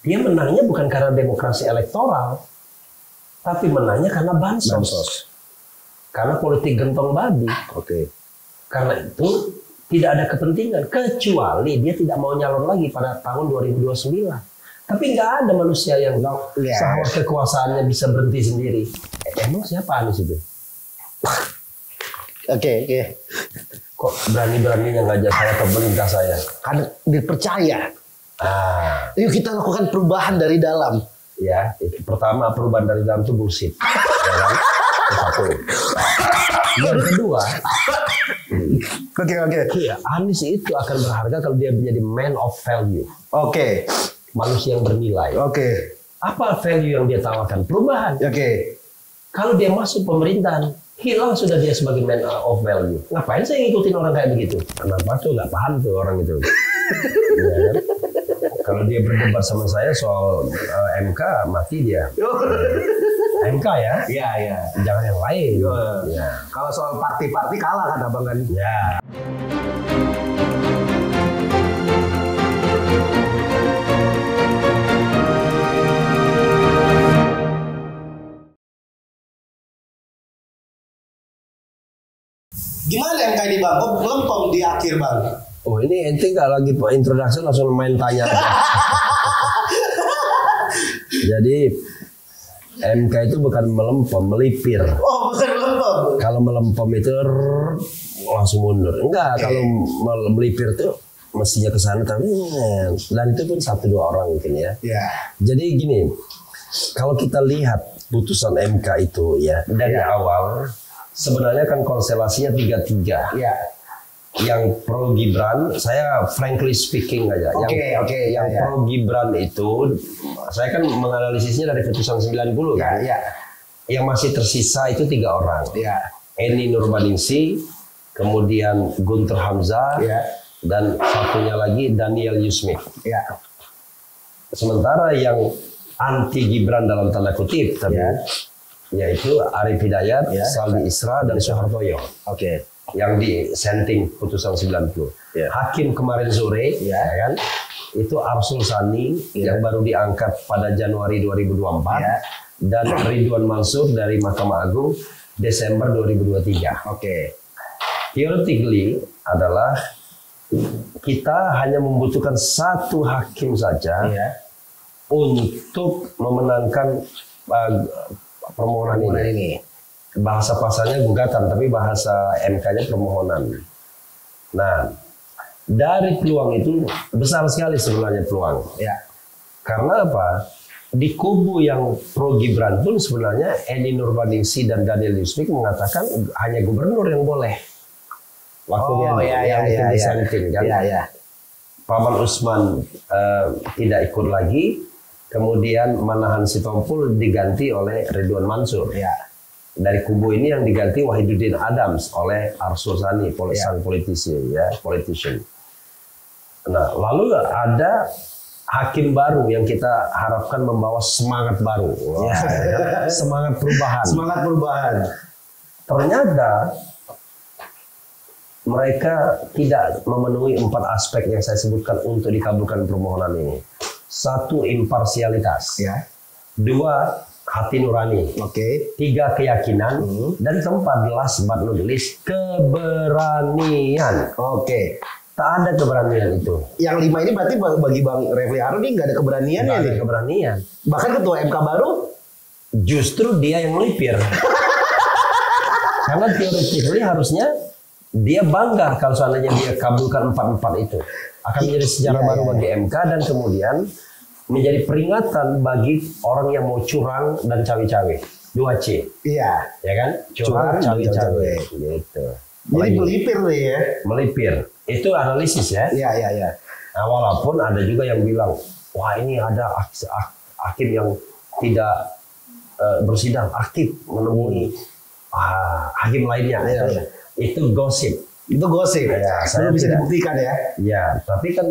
Dia menangnya bukan karena demokrasi elektoral, tapi menangnya karena bansos. Karena politik gentong babi. Karena itu tidak ada kepentingan, kecuali dia tidak mau nyalon lagi pada tahun 2029. Tapi nggak ada manusia yang sehawa kekuasaannya bisa berhenti sendiri. Emang siapa Anies itu? Oke. Kok berani-beraninya ngajak saya ke pemerintah saya? Kan dipercaya. Yuk kita lakukan perubahan dari dalam. Ya, itu pertama perubahan dari dalam itu bullshit. Ya kan? Itu satu. Yang kedua, ya, Anies itu akan berharga kalau dia menjadi man of value. Manusia yang bernilai. Apa value yang dia tawarkan? Perubahan. Kalau dia masuk pemerintahan, hilang sudah dia sebagai man of value. Ngapain saya ngikutin orang kayak begitu? Kenapa tuh nggak paham tuh orang itu? Ya, kan? Kalau dia berdebat sama saya soal MK, mati dia. MK ya? Iya. Jangan yang lain. Ya. Kalau soal parti-parti kalah kan abang kan? Ya. Gimana MK ini bang? Kok melempem di akhir bang? Oh ini ente nggak lagi introduction langsung main tanya. Jadi MK itu bukan melempem, melipir. Oh bukan melempem. Kalau melempem itu langsung mundur. Enggak, kalau melipir itu mestinya ke sana tapi dan itu pun 1-2 orang mungkin ya. Jadi gini, kalau kita lihat putusan MK itu ya dari awal sebenarnya kan konstelasinya 3-3. Yang pro Gibran, saya frankly speaking aja. Yang pro Gibran itu, saya kan menganalisisnya dari putusan 90 kan. Yang masih tersisa itu 3 orang. Eni Nurbaningsi, kemudian Guntur Hamzah, dan satunya lagi Daniel Yusmik. Sementara yang anti Gibran dalam tanda kutip, tapi yaitu Arif Hidayat, Saldi Isra, dan Soehartoyo. Yang disenting putusan 90. Hakim kemarin sore, ya kan, itu Arsul Sani yang baru diangkat pada Januari 2024 dan Ridwan Mansur dari Mahkamah Agung Desember 2023. Theoretically adalah kita hanya membutuhkan 1 hakim saja untuk memenangkan permohonan ini. Bahasa pasalnya gugatan, tapi bahasa MK-nya permohonan. Nah, dari peluang itu besar sekali sebenarnya peluang. Karena apa? Di kubu yang pro Gibran pun sebenarnya Eni Nurbaningsi dan Daniel Yusmik mengatakan hanya gubernur yang boleh. Waktunya yang itu disenting kan. Paman Usman tidak ikut lagi, kemudian Manahan Sitompul diganti oleh Ridwan Mansur. Dari kubu ini yang diganti Wahiduddin Adams oleh Arsul Sani, sang politisi, politician. Nah, lalu ada hakim baru yang kita harapkan membawa semangat baru, semangat perubahan. Ternyata mereka tidak memenuhi 4 aspek yang saya sebutkan untuk dikabulkan permohonan ini. 1, imparsialitas. 2, hati nurani. 3, keyakinan. Dan keempat, last but not least, keberanian. Tak ada keberanian itu. Yang 5 ini berarti bagi Bang Refli Harun ini nggak ada keberaniannya. Nggak ada keberanian. Bahkan ketua MK baru justru dia yang melipir. Karena teoretically harusnya dia bangga kalau seandainya dia kabulkan 4 itu. Akan menjadi sejarah baru bagi MK dan kemudian menjadi peringatan bagi orang yang mau curang dan cawe-cawe. 2C. Ya kan? Curang, cawe-cawe. Gitu. Jadi melipir nih ya. Melipir. Itu analisis ya. Nah, walaupun ada juga yang bilang, wah ini ada hakim yang tidak bersidang aktif menemui hakim lainnya. Itu gosip. Ya, belum bisa dibuktikan ya. Ya, tapi kan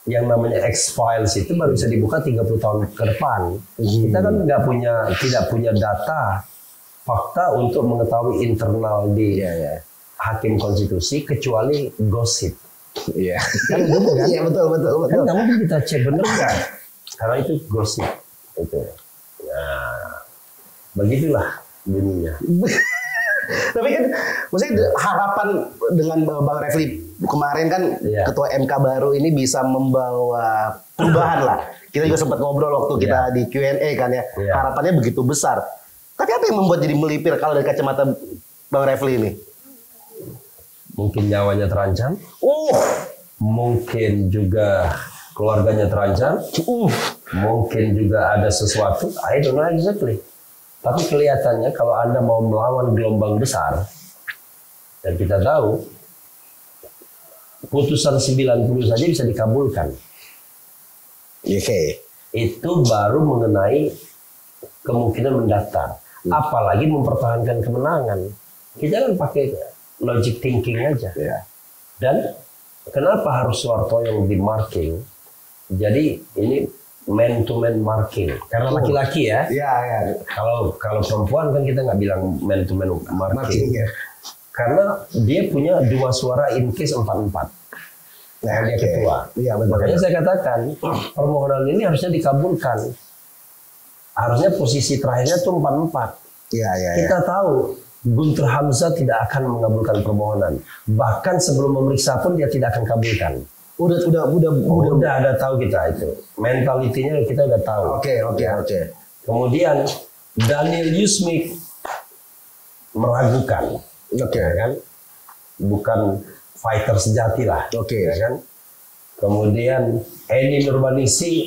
yang namanya X-Files itu baru bisa dibuka 30 tahun ke depan. Kita kan tidak punya data fakta untuk mengetahui internal di hakim konstitusi kecuali gosip. Iya. Kan gitu kan? Iya betul. Kan nggak mungkin kita cek bener nggak? Karena itu gosip. Itu. Nah, begitulah dunia. Tapi kan, maksudnya harapan dengan Bang Refli kemarin kan Ketua MK baru ini bisa membawa perubahan lah. Kita juga sempat ngobrol waktu kita di Q&A kan ya. Harapannya begitu besar. Tapi apa yang membuat jadi melipir kalau dari kacamata Bang Refli ini? Mungkin nyawanya terancam. Mungkin juga keluarganya terancam. Mungkin juga ada sesuatu. I don't know exactly. Tapi kelihatannya kalau Anda mau melawan gelombang besar, dan kita tahu putusan 90 saja bisa dikabulkan. Itu baru mengenai kemungkinan mendaftar. Apalagi mempertahankan kemenangan. Kita kan pakai logic thinking aja. Dan kenapa harus Soeharto yang di marking? Jadi ini man to man marking karena laki-laki ya. Kalau perempuan kan kita nggak bilang man to man marking. Karena dia punya 2 suara in case 4-4. Nah, dia ketua. Makanya saya katakan permohonan ini harusnya dikabulkan. Harusnya posisi terakhirnya tuh 4-4. Kita tahu Guntur Hamzah tidak akan mengabulkan permohonan. Bahkan sebelum memeriksa pun dia tidak akan kabulkan. Udah ada tahu kita itu. Mentalitinya kita udah tahu. Oke. Kemudian Daniel Yusmik meragukan. Kan? Bukan fighter sejati lah. Kan? Kemudian Eni Nurbanisi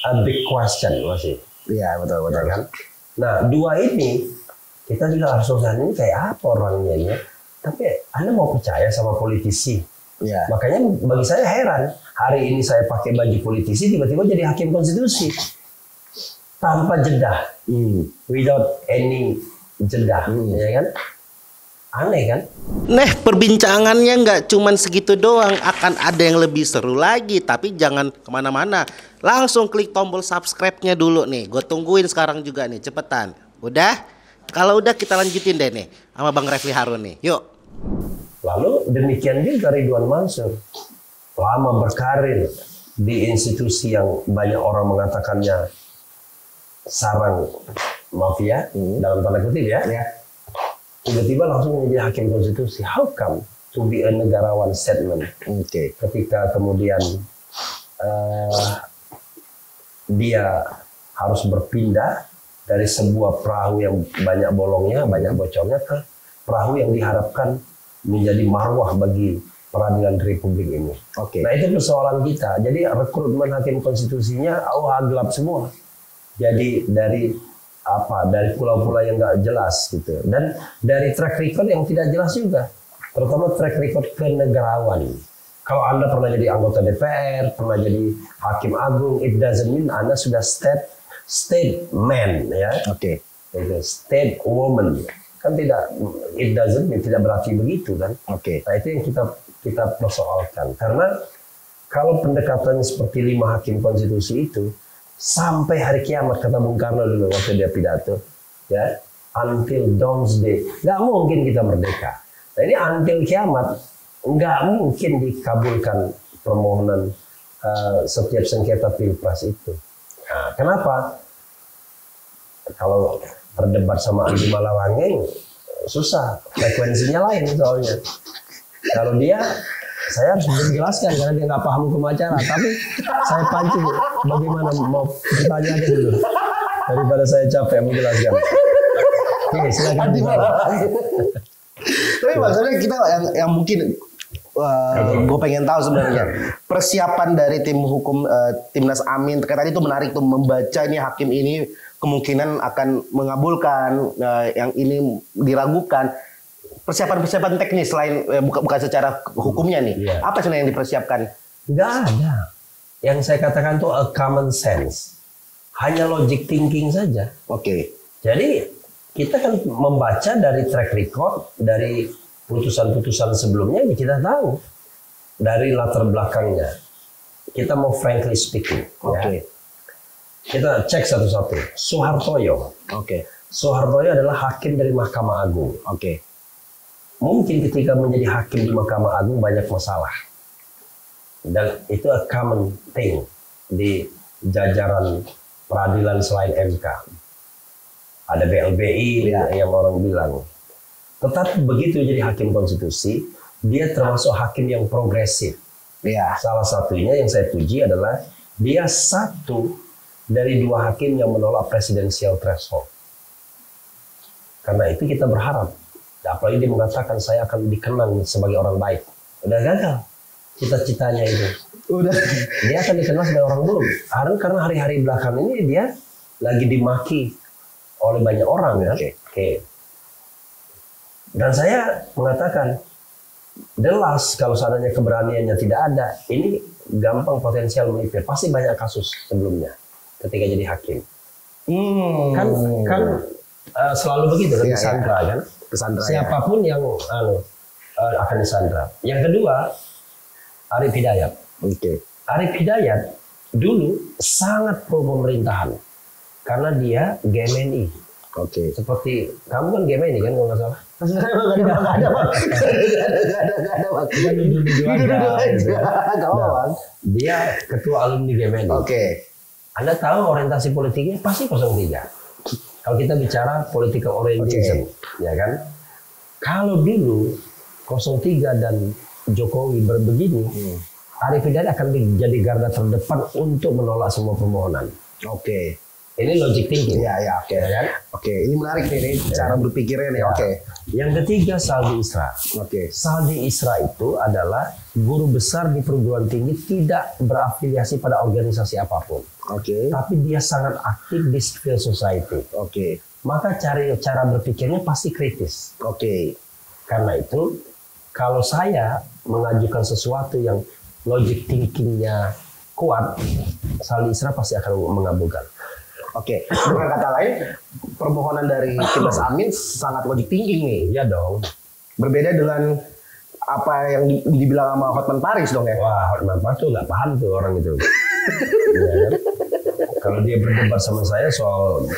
a big question masih. Betul. Kan? Nah, 2 ini kita juga harus usahain ini kayak apa orangnya ya. Tapi Anda mau percaya sama politisi? Makanya bagi saya heran, hari ini saya pakai baju politisi tiba-tiba jadi hakim konstitusi tanpa jeda, without any jeda, ya kan? Aneh kan? Nah, perbincangannya nggak cuman segitu doang, akan ada yang lebih seru lagi. Tapi jangan kemana-mana, langsung klik tombol subscribe-nya dulu nih. Gue tungguin sekarang juga nih, cepetan. Udah? Kalau udah kita lanjutin deh nih sama Bang Refli Harun nih. Yuk. Lalu demikian juga Ridwan Mansur, lama berkarir di institusi yang banyak orang mengatakannya sarang mafia, dalam tanda kutip ya. Tiba-tiba langsung menjadi hakim konstitusi. How come to be a negarawan statement? Ketika kemudian dia harus berpindah dari sebuah perahu yang banyak bolongnya, banyak bocornya ke perahu yang diharapkan menjadi marwah bagi peradilan Republik ini. Nah itu persoalan kita. Jadi rekrutmen hakim konstitusinya gelap semua. Jadi dari pulau-pulau yang nggak jelas gitu. Dan dari track record yang tidak jelas juga. Terutama track record kenegarawan. Kalau Anda pernah jadi anggota DPR, pernah jadi hakim agung, it doesn't mean Anda sudah state man ya. State woman. Kan tidak, it doesn't mean, tidak berarti begitu kan. Nah itu yang kita persoalkan. Karena kalau pendekatan seperti 5 hakim konstitusi itu sampai hari kiamat, kata Bung Karno dulu waktu dia pidato, ya, until dawn's day, nggak mungkin kita merdeka. Nah ini until kiamat nggak mungkin dikabulkan permohonan setiap sengketa pilpres itu. Nah, kenapa? Kalau berdebat sama Andi Malarangeng susah, frekuensinya lain soalnya. Kalau dia, saya harus menjelaskan karena dia nggak paham hukum acara. Tapi saya pancing, bagaimana mau bertanya aja dulu daripada saya capek menjelaskan. Oke, silakan. Tapi maksudnya kita yang mungkin gue pengen tahu sebenarnya persiapan dari tim hukum Timnas Amin terkait tadi itu menarik tuh, membaca ini hakim ini kemungkinan akan mengabulkan, yang ini diragukan. Persiapan teknis selain bukan secara hukumnya nih. Apa sebenarnya yang dipersiapkan? Nggak ada. Yang saya katakan tuh a common sense. Hanya logic thinking saja. Jadi kita kan membaca dari track record, dari putusan-putusan sebelumnya, kita tahu dari latar belakangnya. Kita mau frankly speaking. Kita cek satu-satu. Soehartoyo. Soehartoyo adalah hakim dari Mahkamah Agung. Mungkin ketika menjadi hakim di Mahkamah Agung banyak masalah. Dan itu a common thing di jajaran peradilan selain MK. Ada BLBI yang orang bilang. Tetapi begitu jadi hakim konstitusi, dia termasuk hakim yang progresif. Ya. Salah satunya yang saya puji adalah dia satu dari 2 hakim yang menolak presidensial threshold. Karena itu kita berharap, apalagi dia mengatakan saya akan dikenang sebagai orang baik. Udah gagal cita-citanya itu. Udah. Dia akan dikenal sebagai orang buruk. Karena hari-hari belakang ini dia lagi dimaki oleh banyak orang ya. Oke. Dan saya mengatakan, jelas kalau seandainya keberaniannya tidak ada, ini gampang potensial melipir. Pasti banyak kasus sebelumnya ketika jadi hakim. Kan selalu begitu kan disandra kan. Siapapun yang akan disandra. Yang kedua, Arief Hidayat. Arief Hidayat dulu sangat pro pemerintahan karena dia GMNI. Seperti kamu kan GMNI kan kalau nggak salah. Nggak ada. Dia ketua alumni GMNI. Anda tahu orientasi politiknya pasti 03. Kalau kita bicara political orientation, ya kan? Kalau dulu 03 dan Jokowi berbegini, Arief Hidayat akan jadi garda terdepan untuk menolak semua permohonan. Ini logic thinking. Ini menarik nih cara berpikirnya nih. Yang ketiga Saldi Isra. Saldi Isra itu adalah guru besar di perguruan tinggi, tidak berafiliasi pada organisasi apapun. Tapi dia sangat aktif di civil society. Maka cara berpikirnya pasti kritis. Karena itu kalau saya mengajukan sesuatu yang logic thinkingnya kuat, Saldi Isra pasti akan mengabulkan. Dengan kata lain, permohonan dari Timnas Amin sangat logic thinking nih. Iya dong. Berbeda dengan apa yang dibilang sama Hotman Paris dong ya. Wah, Hotman Paris tuh nggak paham tuh orang itu. Ya, kan? Kalau dia berdebat sama saya soal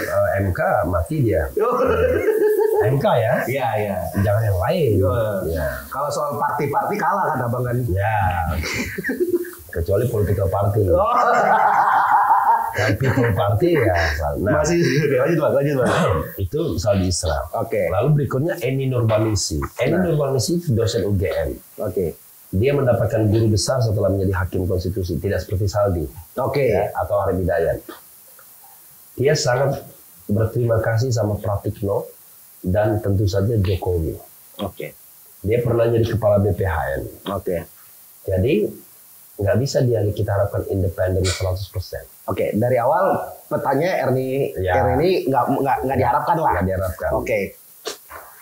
MK, mati dia. MK ya? Iya. Jangan yang lain. Kalau soal parti-parti kalah kan abang kan? Ya. Kecuali political party. Kan people party ya. Nah, masih lanjut. Itu Saldi Isra. Lalu berikutnya Eni Nurbaningsi. Eni Nurbaningsi itu dosen UGM. Dia mendapatkan guru besar setelah menjadi hakim konstitusi, tidak seperti Saldi. Atau Arief Hidayat. Dia sangat berterima kasih sama Pratikno dan tentu saja Jokowi. Dia pernah jadi kepala BPHN. Jadi nggak bisa kita harapkan independen 100%. Dari awal petanya Ernie nggak diharapkan lah. Nggak diharapkan.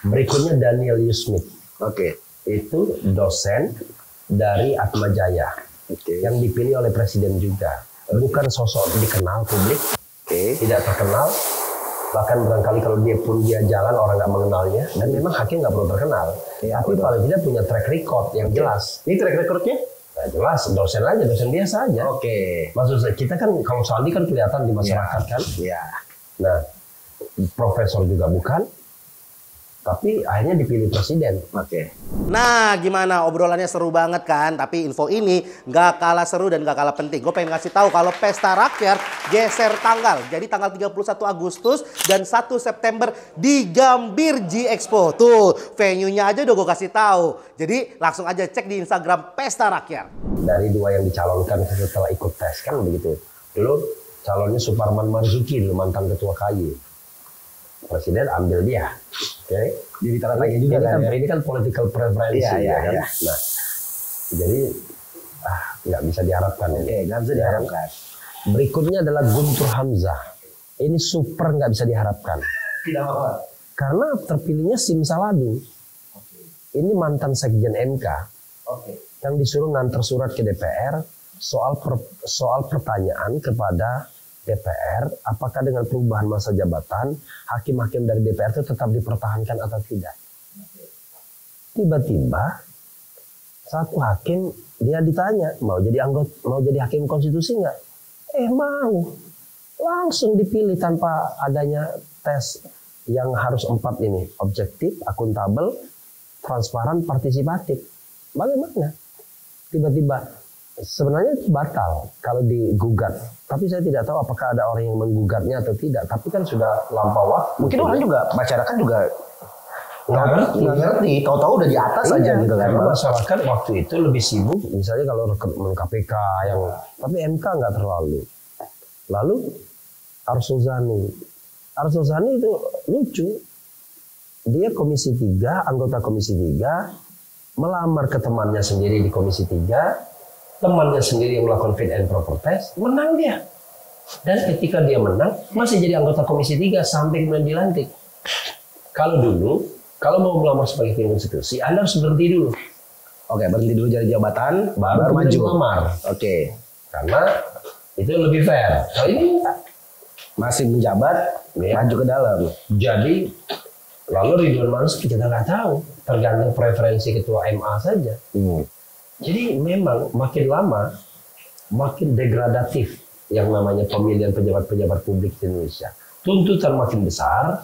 Berikutnya Daniel Yusmith. Itu dosen dari Atmajaya yang dipilih oleh presiden juga. Bukan sosok dikenal publik, tidak terkenal. Bahkan barangkali kalau dia jalan orang nggak mengenalnya. Dan memang hakim nggak perlu terkenal. Tapi paling tidak punya track record yang jelas. Ini track recordnya? Nah, jelas dosen biasa aja. Maksud saya kita kan kalau Saldi kan kelihatan di masyarakat kan. Nah, profesor juga bukan, tapi akhirnya dipilih presiden. Nah, gimana obrolannya seru banget kan? Tapi info ini nggak kalah seru dan nggak kalah penting. Gue pengen ngasih tahu kalau Pesta Rakyat geser tanggal. Jadi tanggal 31 Agustus dan 1 September di Gambir G-Expo. Tuh, venue-nya aja udah gue kasih tahu. Jadi langsung aja cek di Instagram Pesta Rakyat. Dari 2 yang dicalonkan setelah ikut tes kan begitu. Dulu calonnya Suparman Marzuki, dulu mantan ketua KY. Presiden ambil dia. Jadi tanda tanya juga kan. Ini kan political preference ya kan. Nah, jadi nggak bisa diharapkan. Nggak bisa diharapkan. Berikutnya adalah Guntur Hamzah. Ini super nggak bisa diharapkan. Tidak apa. Karena terpilihnya Simsalabim. Ini mantan sekjen MK. Yang disuruh nganter surat ke DPR soal pertanyaan kepada DPR, apakah dengan perubahan masa jabatan hakim-hakim dari DPR itu tetap dipertahankan atau tidak? Tiba-tiba satu hakim dia ditanya mau jadi hakim konstitusi nggak? Mau, langsung dipilih tanpa adanya tes yang harus 4 ini, objektif, akuntabel, transparan, partisipatif. Bagaimana? Tiba-tiba Sebenarnya batal kalau digugat. Tapi saya tidak tahu apakah ada orang yang menggugatnya atau tidak. Tapi kan sudah lampau waktu. Mungkin orang juga, masyarakat juga nggak ngerti. Tahu-tahu udah di atas aja gitu kan. Karena masyarakat waktu itu lebih sibuk. Misalnya kalau rekrutmen KPK yang, tapi MK nggak terlalu. Lalu Arsul Sani itu lucu. Dia Komisi 3, anggota Komisi 3, melamar ke temannya sendiri di Komisi 3. Temannya sendiri yang melakukan fit and proper test, menang dia. Dan ketika dia menang, masih jadi anggota Komisi 3 sampai kemudian dilantik. Kalau dulu, kalau mau melamar sebagai hakim konstitusi, Anda harus berhenti dulu. Oke, berhenti dulu jadi jabatan, baru maju. Melamar. Oke. Karena itu lebih fair. Kalau ini masih menjabat, maju ke dalam. Jadi, lalu Ridwan Mansur kita nggak tahu. Tergantung preferensi ketua MA saja. Jadi memang makin lama makin degradatif yang namanya pemilihan pejabat-pejabat publik di Indonesia. Tuntutan makin besar,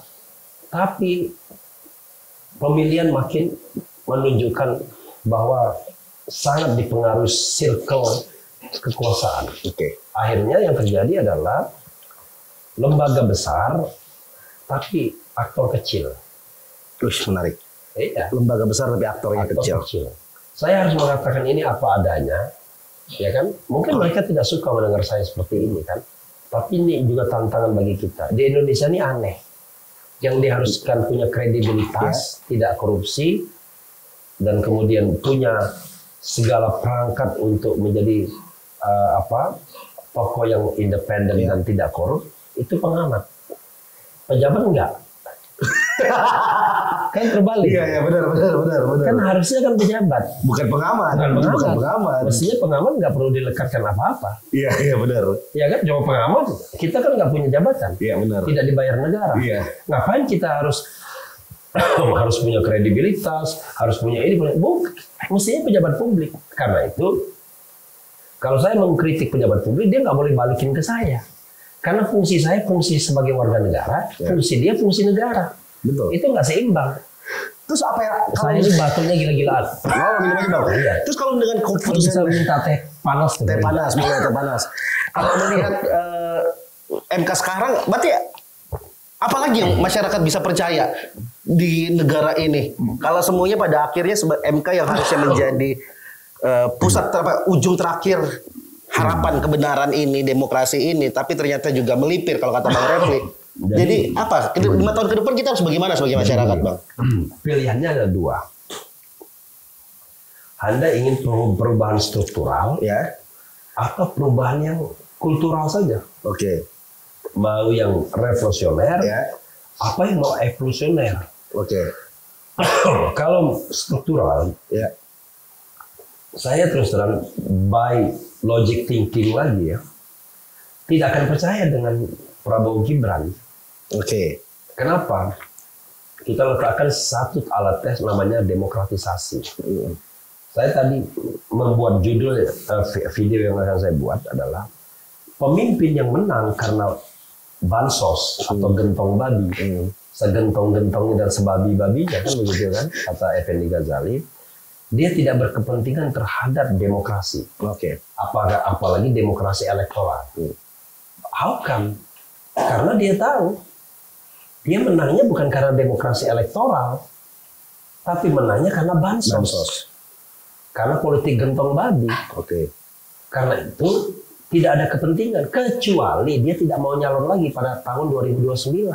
tapi pemilihan makin menunjukkan bahwa sangat dipengaruhi circle kekuasaan. Akhirnya yang terjadi adalah lembaga besar, tapi aktor kecil. Menarik. Iya. Lembaga besar tapi aktornya kecil. Saya harus mengatakan ini apa adanya, ya kan? Mungkin mereka tidak suka mendengar saya seperti ini kan, tapi ini juga tantangan bagi kita. Di Indonesia ini aneh, yang diharuskan punya kredibilitas, tidak korupsi, dan kemudian punya segala perangkat untuk menjadi tokoh yang independen dan tidak korup, itu pengamat. Pejabat enggak. Kan terbalik. Iya benar. Kan harusnya kan pejabat, bukan pengamat. Mestinya pengamat nggak perlu dilekatkan apa-apa. Iya benar. Iya kan, coba pengamat kita kan nggak punya jabatan. Iya benar. Tidak dibayar negara. Iya. Ngapain kita harus punya kredibilitas, harus punya ini, bukan. Mestinya pejabat publik. Karena itu kalau saya mengkritik pejabat publik, dia nggak boleh balikin ke saya. Karena fungsi saya fungsi sebagai warga negara, fungsi dia fungsi negara. Betul. Itu nggak seimbang. Terus apa ya? Saya ini batuknya gila-gilaan. Minum aja bang. Iya. Terus kalau dengan Kalau bisa minta teh panas. Teh panas. Kalau melihat MK sekarang, berarti apalagi yang masyarakat bisa percaya di negara ini? Kalau semuanya pada akhirnya MK yang harusnya menjadi pusat ujung terakhir harapan kebenaran ini, demokrasi ini, tapi ternyata juga melipir kalau kata Bang Refli. Jadi apa? 5 tahun ke depan kita harus bagaimana sebagai masyarakat, Bang? Pilihannya ada 2. Anda ingin perubahan struktural, ya, atau perubahan yang kultural saja. Oke. Mau yang revolusioner, ya, apa yang mau evolusioner. Oke. Kalau struktural, ya, saya terus terang by logic thinking lagi ya, tidak akan percaya dengan Prabowo Gibran. Oke. Kenapa? Kita letakkan satu alat tes namanya demokratisasi. Saya tadi membuat judul video yang akan saya buat adalah pemimpin yang menang karena bansos atau gentong babi, segentong-gentongnya dan sebabi-babinya kan begitu kan kata Effendi Ghazali. Dia tidak berkepentingan terhadap demokrasi. Oke. Apalagi demokrasi elektoral. How come? Karena dia tahu dia menangnya bukan karena demokrasi elektoral, tapi menangnya karena bansos. Karena politik gentong babi. Oke. Karena itu tidak ada kepentingan kecuali dia tidak mau nyalon lagi pada tahun 2029.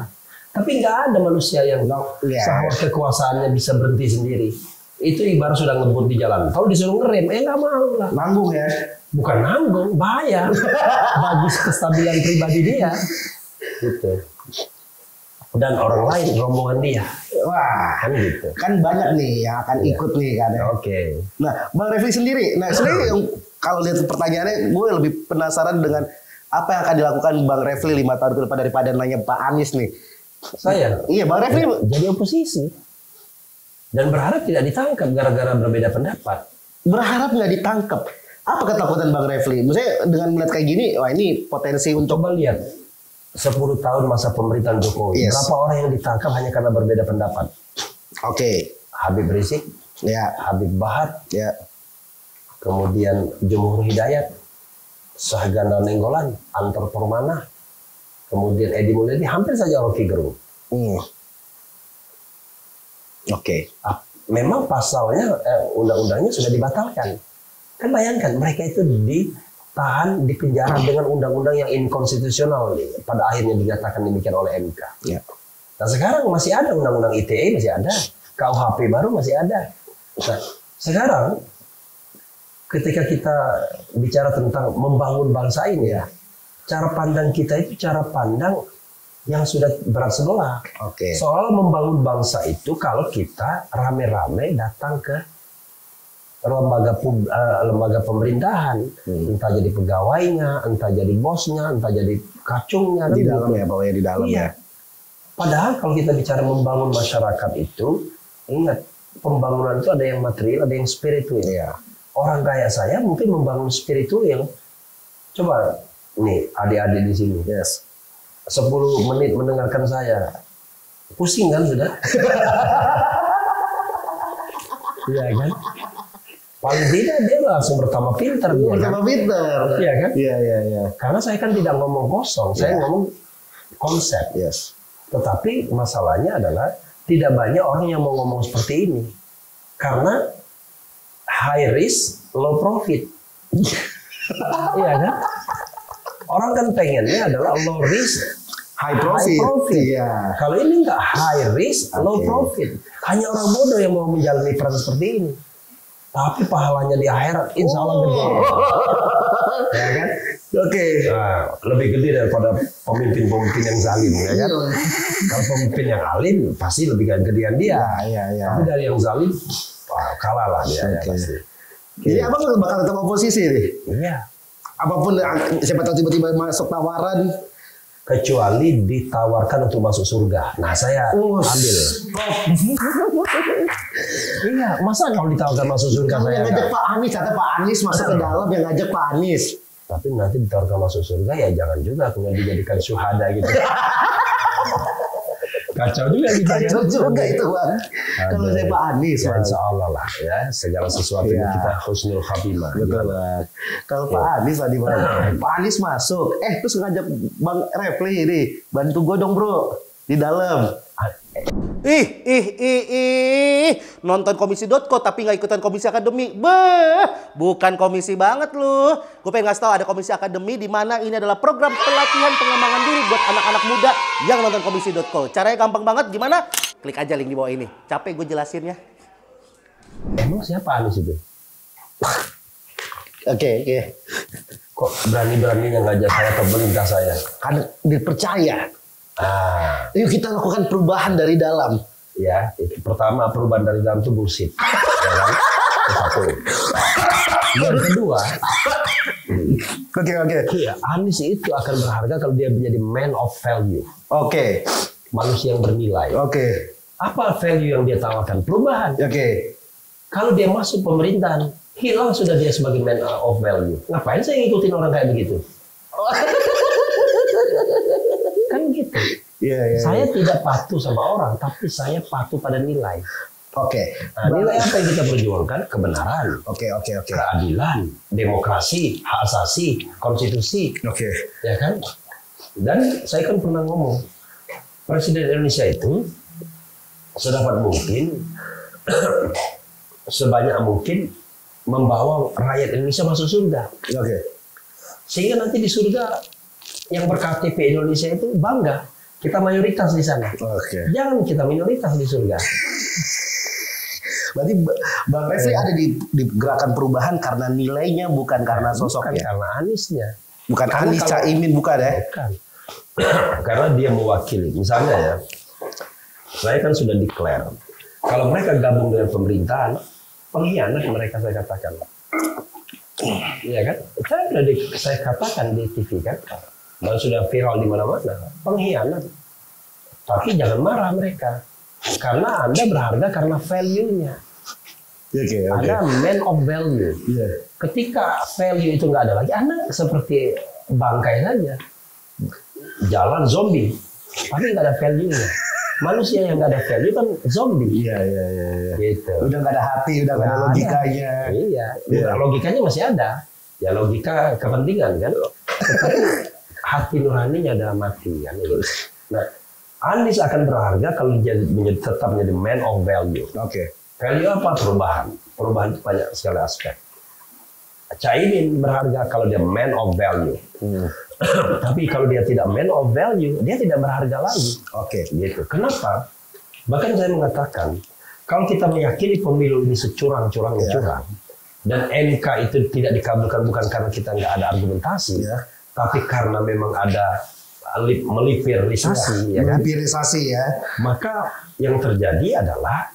Tapi nggak ada manusia yang sahwat kekuasaannya bisa berhenti sendiri. Itu ibarat sudah ngebut di jalan. Kalau disuruh ngerem, nggak mau lah. Nanggung ya? Bukan nanggung, bahaya. Bagi kestabilan pribadi dia. Gitu. Dan orang lain rombongan dia. Wah, kan gitu. Kan banyak nih yang akan ikut nih kan. Ya. Oke. Nah, Bang Refli sendiri, sebenarnya yang kalau lihat pertanyaannya, gue lebih penasaran dengan apa yang akan dilakukan Bang Refli 5 tahun ke depan daripada nanya Pak Anies nih. Saya? Iya, Bang Refli jadi oposisi. Dan berharap tidak ditangkap gara-gara berbeda pendapat. Berharap nggak ditangkap. Apa ketakutan Bang Refli? Maksudnya dengan melihat kayak gini, wah ini potensi untuk... Coba lihat 10 tahun masa pemerintahan Jokowi. Yes. Berapa orang yang ditangkap hanya karena berbeda pendapat? Oke. Habib Rizik, ya. Habib Bahar, ya. kemudian Jumhur Hidayat, Syahganda Nenggolan, Antar Permana, kemudian Edi Mulyadi, hampir saja Rocky Gerung. Oke. Memang pasalnya, undang-undangnya sudah dibatalkan. Kan bayangkan mereka itu ditahan, di penjara dengan undang-undang yang inkonstitusional, pada akhirnya dinyatakan demikian oleh MK. Ya. Nah sekarang masih ada undang-undang ITE, masih ada, KUHP baru masih ada. Nah sekarang ketika kita bicara tentang membangun bangsa ini, ya, cara pandang kita itu cara pandang yang sudah berat sebelah. Oke. Soal membangun bangsa itu kalau kita rame-rame datang ke lembaga pemerintahan, entah jadi pegawainya, entah jadi bosnya, entah jadi kacungnya. Di dalam ya, pokoknya di dalam ya. Padahal kalau kita bicara membangun masyarakat itu, ingat pembangunan itu ada yang material, ada yang spiritual. Iya. Orang kayak saya mungkin membangun spiritual. Coba nih adik-adik di sini. Yes. 10 menit mendengarkan saya. Pusing kan sudah? Iya kan? Paling tidak dia langsung bertambah pintar. Bertambah pintar. Iya kan? Iya. Karena saya kan tidak ngomong kosong, saya ngomong konsep. Yes. Tetapi masalahnya adalah tidak banyak orang yang mau ngomong seperti ini. Karena high risk, low profit. Iya kan? Orang kan pengennya adalah low risk, high profit. Iya. Kalau ini enggak high risk, low profit. Hanya orang bodoh yang mau menjalani peran seperti ini. Tapi pahalanya di akhirat insya Allah gede. Ya kan? Oke. Nah, lebih gede daripada pemimpin-pemimpin yang zalim, ya kan? Kalau pemimpin yang alim pasti lebih gedean dia. Iya. Tapi dari yang zalim, kalah lah dia. Ya, pasti. Jadi abang bakal tetap oposisi nih. Iya. Apapun, siapa tahu tiba-tiba masuk tawaran. Kecuali ditawarkan untuk masuk surga. Nah saya ambil. Iya, masa kalau ditawarkan masuk surga Kamu saya yang ngajak Pak Anies, kata Pak Anies masuk ke dalam yang ngajak Pak Anies. Tapi nanti ditawarkan masuk surga ya jangan juga kemudian dijadikan syuhada gitu. Kacau juga gitu. Kacau juga itu bang. Kalau saya Pak Anies. Ya, insya Allah lah ya segala sesuatu kita husnul khatimah. Betul bang. Kalau Pak Anies tadi bang, Pak Anies masuk, terus ngajak Bang Refli ini, bantu gue dong bro di dalam. Nonton komisi.co tapi nggak ikutan komisi akademi. Bukan komisi banget lu. Gue pengen ngasih tahu ada komisi akademi di mana ini adalah program pelatihan pengembangan diri buat anak-anak muda yang nonton komisi.co. Caranya gampang banget, gimana? Klik aja link di bawah ini. Capek gue jelasinnya. Emang siapa Anies itu? Oke. Kok berani-beraninya ngajak saya ke perintah saya? Kan dipercaya. Yuk kita lakukan perubahan dari dalam. Ya, itu pertama perubahan dari dalam itu bullshit. Ya kan? Itu satu. Yang kedua, Oke. ya, Anies itu akan berharga kalau dia menjadi man of value. Oke. Manusia yang bernilai. Oke. Apa value yang dia tawarkan? Perubahan. Oke. Kalau dia masuk pemerintahan, hilang sudah dia sebagai man of value. Ngapain saya ngikutin orang kayak begitu? Kan gitu. Iya. Saya tidak patuh sama orang, tapi saya patuh pada nilai. Oke. Nah, nilai apa yang kita perjuangkan? Kebenaran. Oke. Keadilan, demokrasi, hak asasi, konstitusi. Oke. Ya kan? Dan saya kan pernah ngomong, Presiden Indonesia itu sedapat mungkin, sebanyak mungkin membawa rakyat Indonesia masuk surga. Oke. Sehingga nanti di surga yang berKTP Indonesia itu bangga. Kita mayoritas di sana. Oke. Jangan kita minoritas di surga. Berarti Bang Refli ada di gerakan perubahan karena nilainya, bukan karena sosoknya. Bukan karena Aniesnya. Bukan Anies Caimin, bukan ya? Bukan. Karena dia mewakili. Misalnya ya, saya kan sudah declare. Kalau mereka gabung dengan pemerintahan, pengkhianat mereka saya katakan. Iya kan? Saya katakan di TV kan. Dan sudah viral di mana-mana. Pengkhianat. Tapi jangan marah mereka. Karena Anda berharga karena value-nya. Oke. Anda man of value. Iya. Ketika value itu nggak ada lagi, Anda seperti bangkai saja. Jalan zombie. Tapi nggak ada value-nya. Manusia yang nggak ada value kan zombie. Iya. Gitu. Udah nggak ada hati, udah nggak ada logikanya. Iya. Logikanya masih ada. Ya logika kepentingan kan. Tapi hati nuraninya ada mati kan. Nah, Anies akan berharga kalau tetap menjadi man of value. Oke. Value apa? Perubahan. Perubahan itu banyak sekali aspek. Caimin berharga kalau dia man of value. Tapi kalau dia tidak man of value, dia tidak berharga lagi. Oke. Gitu. Kenapa? Bahkan saya mengatakan, kalau kita meyakini pemilu ini securang-curangnya curang, dan MK itu tidak dikabulkan bukan karena kita nggak ada argumentasi, tapi karena memang ada melipirisasi, ya kan? Melipirisasi ya. Maka yang terjadi adalah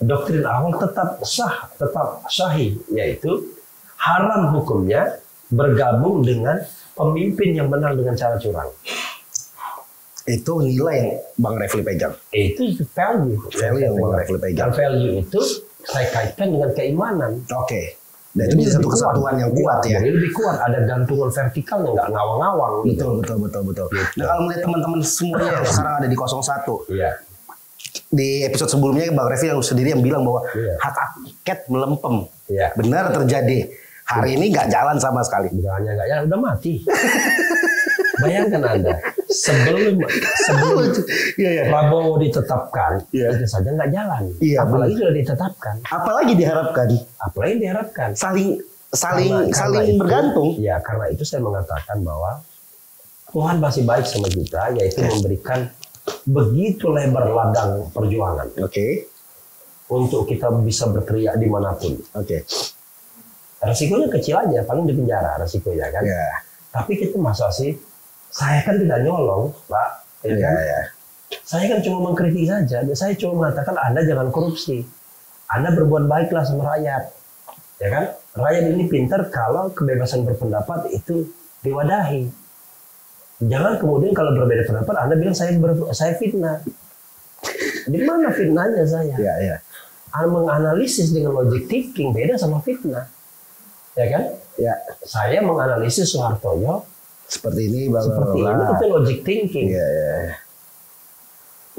doktrin awal tetap sah, tetap sahih, yaitu haram hukumnya bergabung dengan pemimpin yang menang dengan cara curang. Itu nilai yang Bang Refli pegang. Itu value. Value yang Bang Refli pegang. Dan value itu saya kaitkan dengan keimanan. Oke. Dan itu bisa satu kesatuan yang kuat ya. Jadi lebih kuat, ada gantungan vertikal yang nggak ngawang-ngawang. Betul. Gitu. Nah kalau melihat teman-teman semuanya yang sekarang ada di 01. Iya. Di episode sebelumnya Bang Refli yang sendiri yang bilang bahwa hak angket melempem. Iya. Benar terjadi. Hari ini nggak jalan sama sekali. Bukan hanya nggak jalan, udah mati. Bayangkan Anda, sebelum Prabowo ditetapkan, itu saja nggak jalan. Iya, apalagi sudah ditetapkan. Apalagi diharapkan. Saling bergantung. Ya, karena itu saya mengatakan bahwa Tuhan masih baik sama kita, yaitu memberikan begitu lebar ladang perjuangan. Oke. Untuk kita bisa berteriak dimanapun. Oke. Resikonya kecil aja, paling di penjara resikonya kan. Yeah. Tapi kita masa sih, saya kan tidak nyolong, Pak. Ya kan? Saya kan cuma mengkritik saja. Saya cuma mengatakan Anda jangan korupsi. Anda berbuat baiklah sama rakyat. Ya kan? Rakyat ini pintar kalau kebebasan berpendapat itu diwadahi. Jangan kemudian kalau berbeda pendapat Anda bilang saya fitnah. Di mana fitnahnya saya? Iya. Menganalisis dengan logic thinking beda sama fitnah. Ya kan? Ya. Saya menganalisis Soehartojo seperti ini, seperti ini itu logic thinking. Iya.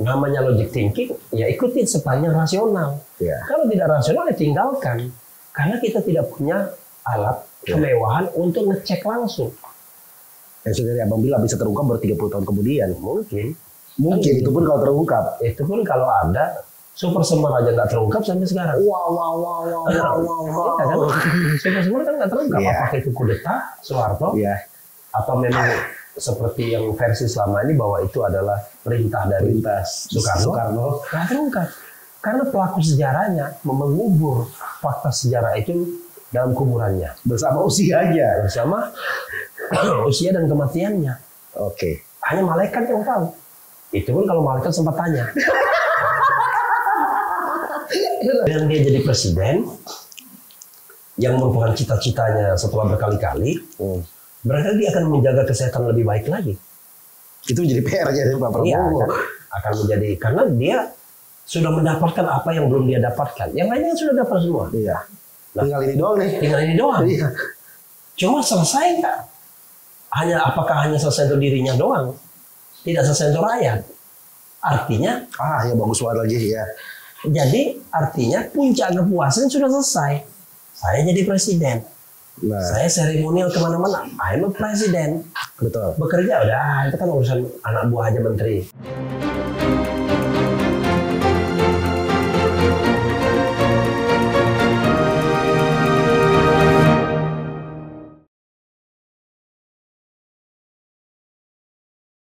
Namanya logic thinking, ya ikutin sepanjang rasional. Ya. Kalau tidak rasional ya tinggalkan. Karena kita tidak punya alat kemewahan untuk ngecek langsung. Yang sudah Abang bilang bisa terungkap baru 30 tahun kemudian. Mungkin itu pun kalau terungkap. Itu pun kalau ada Super Semar aja nggak terungkap sampai sekarang. Wow. Kan? Super Semar kan nggak terungkap. Apakah itu kudeta Soeharto? Iya. Atau memang seperti yang versi selama ini bahwa itu adalah perintah dari Soekarno? Nggak terungkap. Karena pelaku sejarahnya mengubur fakta sejarah itu dalam kuburannya. Bersama usianya. Bersama usia dan kematiannya. Oke. Hanya malaikat yang tahu. Itu pun kalau malaikat sempat tanya. Dan dia jadi presiden yang merupakan cita-citanya setelah berkali-kali, berarti dia akan menjaga kesehatan lebih baik lagi. Itu menjadi PR-nya Pak Prabowo. Iya, akan menjadi, karena dia sudah mendapatkan apa yang belum dia dapatkan. Yang lainnya sudah dapat semua. Iya. Tinggal ini doang nih. Tinggal ini doang. Iya. Cuma selesai nggak? Apakah hanya selesai untuk dirinya doang? Tidak selesai untuk rakyat. Artinya, ya bagus banget lagi ya. Jadi artinya puncak kepuasan sudah selesai. Saya jadi presiden. Nah. Saya seremonial kemana-mana. I'm a presiden. Betul. Bekerja udah itu kan urusan anak buah aja menteri.